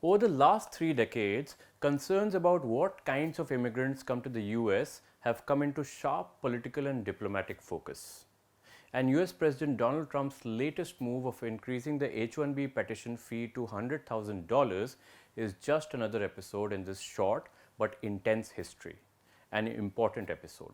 Over the last 3 decades, concerns about what kinds of immigrants come to the US have come into sharp political and diplomatic focus. And US President Donald Trump's latest move of increasing the H-1B petition fee to $100,000 is just another episode in this short but intense history, an important episode.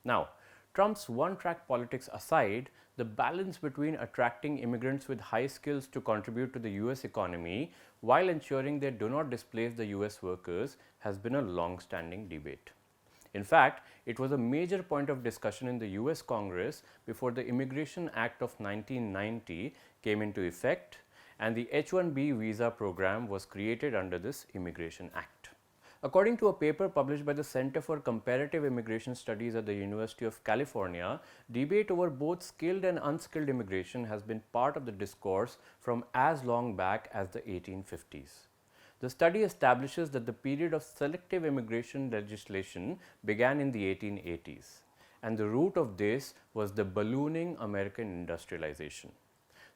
Now, Trump's one-track politics aside, the balance between attracting immigrants with high skills to contribute to the US economy while ensuring they do not displace the US workers has been a long-standing debate. In fact, it was a major point of discussion in the US Congress before the Immigration Act of 1990 came into effect and the H-1B visa program was created under this Immigration Act. According to a paper published by the Center for Comparative Immigration Studies at the University of California, debate over both skilled and unskilled immigration has been part of the discourse from as long back as the 1850s. The study establishes that the period of selective immigration legislation began in the 1880s, and the root of this was the ballooning American industrialization.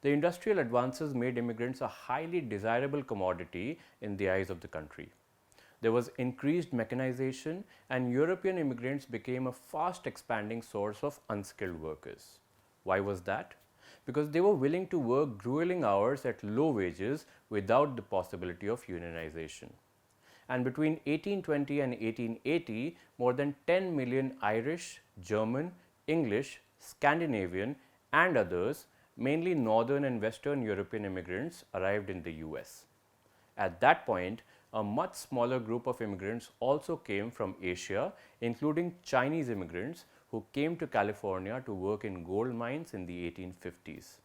The industrial advances made immigrants a highly desirable commodity in the eyes of the country. There was increased mechanization, and European immigrants became a fast expanding source of unskilled workers. Why was that? Because they were willing to work grueling hours at low wages without the possibility of unionization. And between 1820 and 1880, more than 10 million Irish, German, English, Scandinavian, and others, mainly Northern and Western European immigrants, arrived in the US. At that point, a much smaller group of immigrants also came from Asia, including Chinese immigrants who came to California to work in gold mines in the 1850s.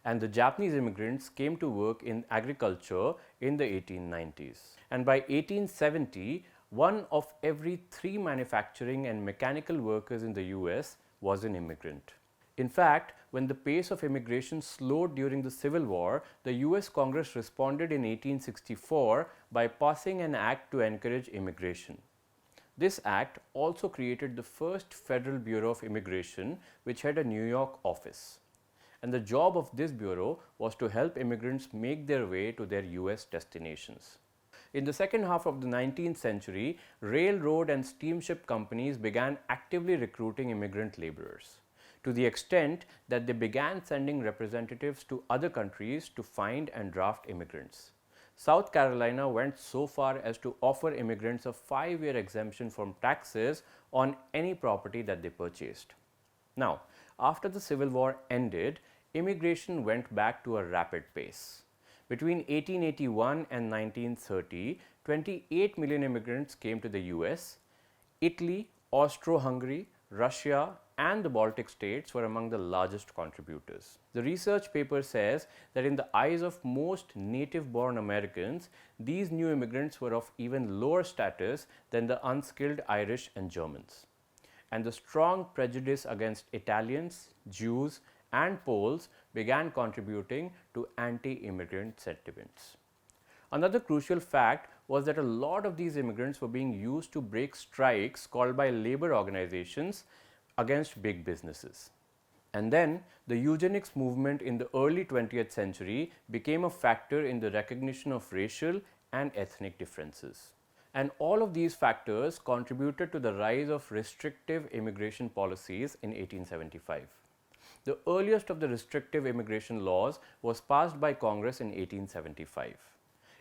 And the Japanese immigrants came to work in agriculture in the 1890s. And by 1870, 1 of every 3 manufacturing and mechanical workers in the US was an immigrant. In fact, when the pace of immigration slowed during the Civil War, the US Congress responded in 1864 by passing an act to encourage immigration. This act also created the first Federal Bureau of Immigration, which had a New York office. And the job of this bureau was to help immigrants make their way to their US destinations. In the second half of the 19th century, railroad and steamship companies began actively recruiting immigrant laborers, to the extent that they began sending representatives to other countries to find and draft immigrants. South Carolina went so far as to offer immigrants a 5-year exemption from taxes on any property that they purchased. Now, after the Civil War ended, immigration went back to a rapid pace. Between 1881 and 1930, 28 million immigrants came to the US. Italy, Austro-Hungary, Russia, and the Baltic states were among the largest contributors. The research paper says that in the eyes of most native-born Americans, these new immigrants were of even lower status than the unskilled Irish and Germans. And the strong prejudice against Italians, Jews, and Poles began contributing to anti-immigrant sentiments. Another crucial fact was that a lot of these immigrants were being used to break strikes called by labor organizations against big businesses. And then the eugenics movement in the early 20th century became a factor in the recognition of racial and ethnic differences. And all of these factors contributed to the rise of restrictive immigration policies in 1875. The earliest of the restrictive immigration laws was passed by Congress in 1875.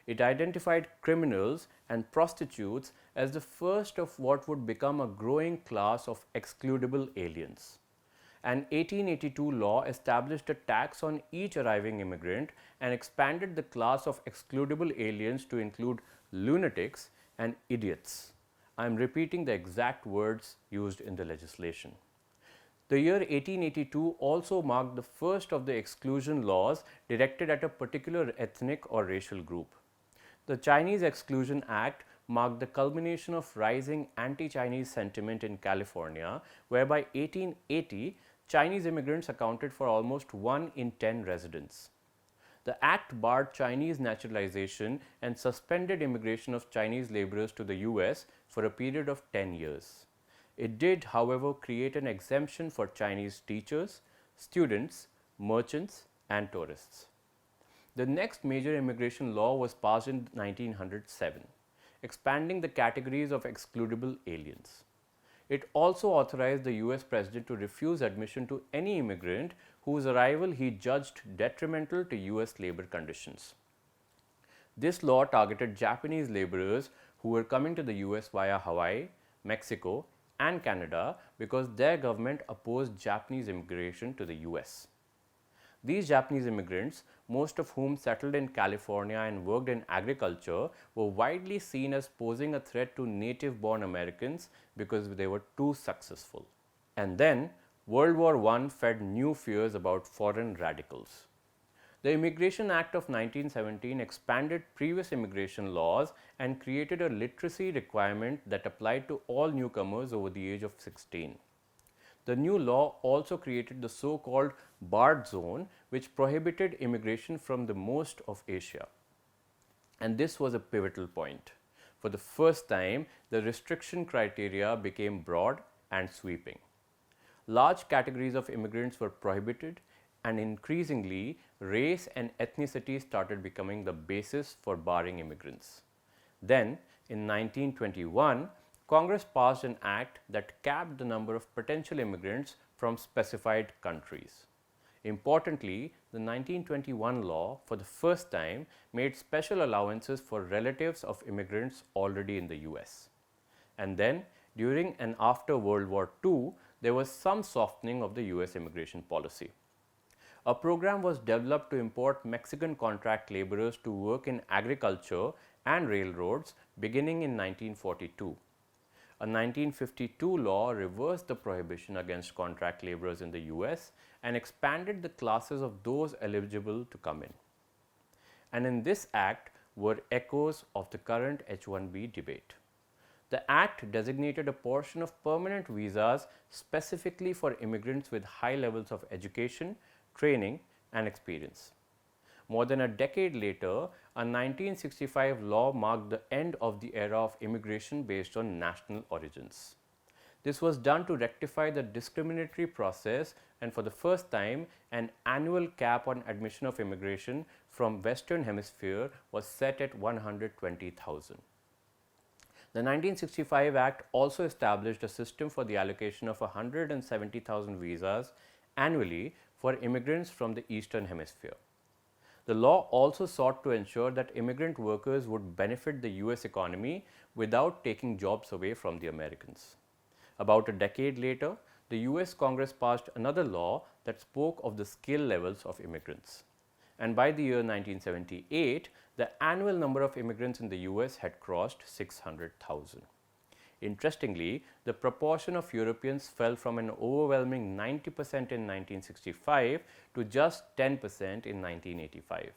It identified criminals and prostitutes as the first of what would become a growing class of excludable aliens. An 1882 law established a tax on each arriving immigrant and expanded the class of excludable aliens to include lunatics and idiots. I am repeating the exact words used in the legislation. The year 1882 also marked the first of the exclusion laws directed at a particular ethnic or racial group. The Chinese Exclusion Act marked the culmination of rising anti-Chinese sentiment in California, where by 1880, Chinese immigrants accounted for almost 1 in 10 residents. The act barred Chinese naturalization and suspended immigration of Chinese laborers to the US for a period of 10 years. It did, however, create an exemption for Chinese teachers, students, merchants, and tourists. The next major immigration law was passed in 1907, expanding the categories of excludable aliens. It also authorized the US President to refuse admission to any immigrant whose arrival he judged detrimental to US labor conditions. This law targeted Japanese laborers who were coming to the US via Hawaii, Mexico, and Canada because their government opposed Japanese immigration to the US. These Japanese immigrants, most of whom settled in California and worked in agriculture, were widely seen as posing a threat to native born Americans because they were too successful. And then World War I fed new fears about foreign radicals. The Immigration Act of 1917 expanded previous immigration laws and created a literacy requirement that applied to all newcomers over the age of 16. The new law also created the so-called barred zone, which prohibited immigration from the most of Asia. And this was a pivotal point. For the first time, the restriction criteria became broad and sweeping. Large categories of immigrants were prohibited, and increasingly, race and ethnicity started becoming the basis for barring immigrants. Then, in 1921, Congress passed an act that capped the number of potential immigrants from specified countries. Importantly, the 1921 law, for the first time, made special allowances for relatives of immigrants already in the US. And then, during and after World War II, there was some softening of the US immigration policy. A program was developed to import Mexican contract laborers to work in agriculture and railroads beginning in 1942. A 1952 law reversed the prohibition against contract laborers in the US and expanded the classes of those eligible to come in. And in this act were echoes of the current H-1B debate. The act designated a portion of permanent visas specifically for immigrants with high levels of education, training, and experience. More than a decade later, a 1965 law marked the end of the era of immigration based on national origins. This was done to rectify the discriminatory process, and for the first time, an annual cap on admission of immigration from Western Hemisphere was set at 120,000. The 1965 Act also established a system for the allocation of 170,000 visas annually for immigrants from the Eastern Hemisphere. The law also sought to ensure that immigrant workers would benefit the US economy without taking jobs away from the Americans. About a decade later, the US Congress passed another law that spoke of the skill levels of immigrants. And by the year 1978, the annual number of immigrants in the US had crossed 600,000. Interestingly, the proportion of Europeans fell from an overwhelming 90% in 1965 to just 10% in 1985.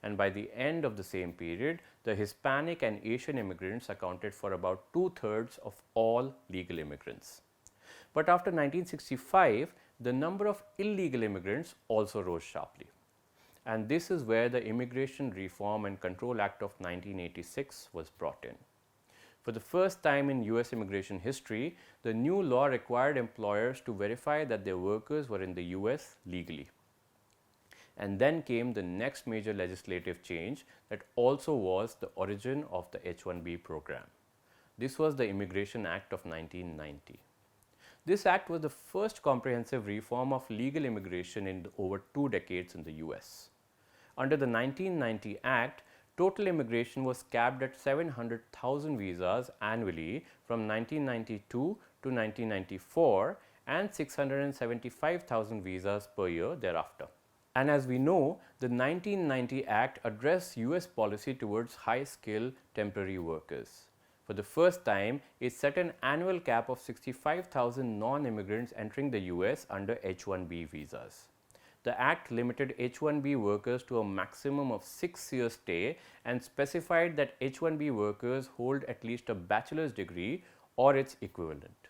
And by the end of the same period, the Hispanic and Asian immigrants accounted for about 2/3 of all legal immigrants. But after 1965, the number of illegal immigrants also rose sharply. And this is where the Immigration Reform and Control Act of 1986 was brought in. For the first time in US immigration history, the new law required employers to verify that their workers were in the US legally. And then came the next major legislative change that also was the origin of the H-1B program. This was the Immigration Act of 1990. This act was the first comprehensive reform of legal immigration in over 2 decades in the US. Under the 1990 Act, total immigration was capped at 700,000 visas annually from 1992 to 1994 and 675,000 visas per year thereafter. And as we know, the 1990 Act addressed US policy towards high-skill temporary workers. For the first time, it set an annual cap of 65,000 non-immigrants entering the US under H-1B visas. The Act limited H-1B workers to a maximum of 6 years stay and specified that H-1B workers hold at least a bachelor's degree or its equivalent.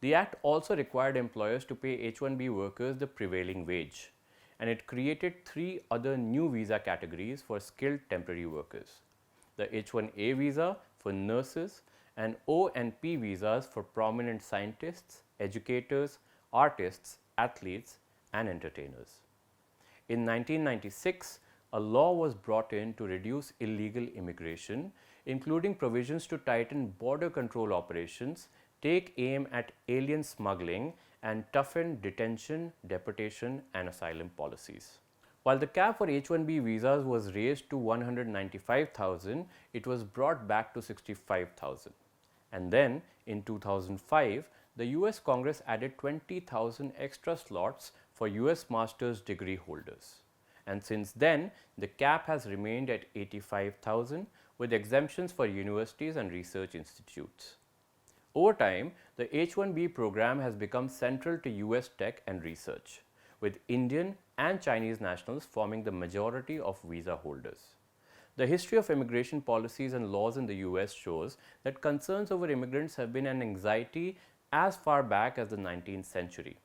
The Act also required employers to pay H-1B workers the prevailing wage, and it created 3 other new visa categories for skilled temporary workers: the H-1A visa for nurses and O and P visas for prominent scientists, educators, artists, athletes, and entertainers. In 1996, a law was brought in to reduce illegal immigration, including provisions to tighten border control operations, take aim at alien smuggling, and toughen detention, deportation, and asylum policies. While the cap for H-1B visas was raised to 195,000, it was brought back to 65,000. And then, in 2005, the US Congress added 20,000 extra slots for US master's degree holders. And since then, the cap has remained at 85,000 with exemptions for universities and research institutes. Over time, the H-1B program has become central to US tech and research, with Indian and Chinese nationals forming the majority of visa holders. The history of immigration policies and laws in the US shows that concerns over immigrants have been an anxiety as far back as the 19th century.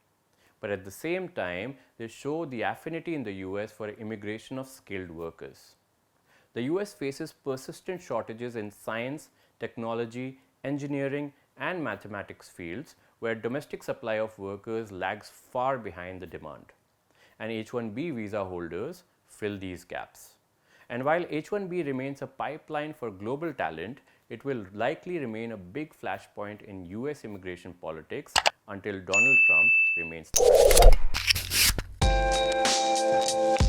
But at the same time, they show the affinity in the US for immigration of skilled workers. The US faces persistent shortages in science, technology, engineering, and mathematics fields where domestic supply of workers lags far behind the demand. And H-1B visa holders fill these gaps. And while H-1B remains a pipeline for global talent, it will likely remain a big flashpoint in US immigration politics until Donald Trump remains the president.